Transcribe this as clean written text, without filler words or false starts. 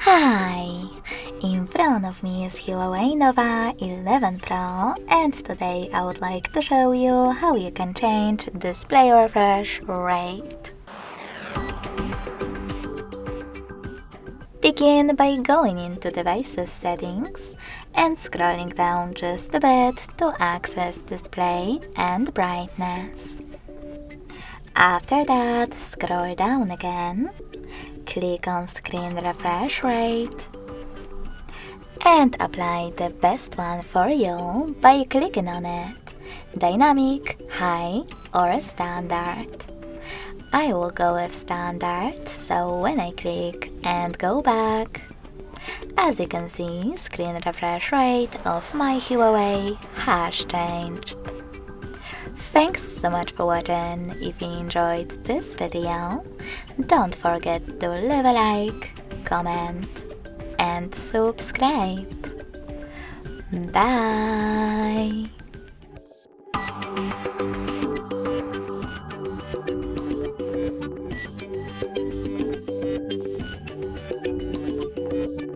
Hi! In front of me is Huawei Nova 11 Pro, and today I would like to show you how you can change display refresh rate. Begin by going into Devices Settings and scrolling down just a bit to access Display and Brightness. After that, scroll down again, click on Screen Refresh Rate, and apply the best one for you by clicking on it, Dynamic, High or Standard. I will go with Standard, so when I click and go back, as you can see, screen refresh rate of my Huawei has changed. Thanks so much for watching. If you enjoyed this video, don't forget to leave a like, comment and subscribe. Bye!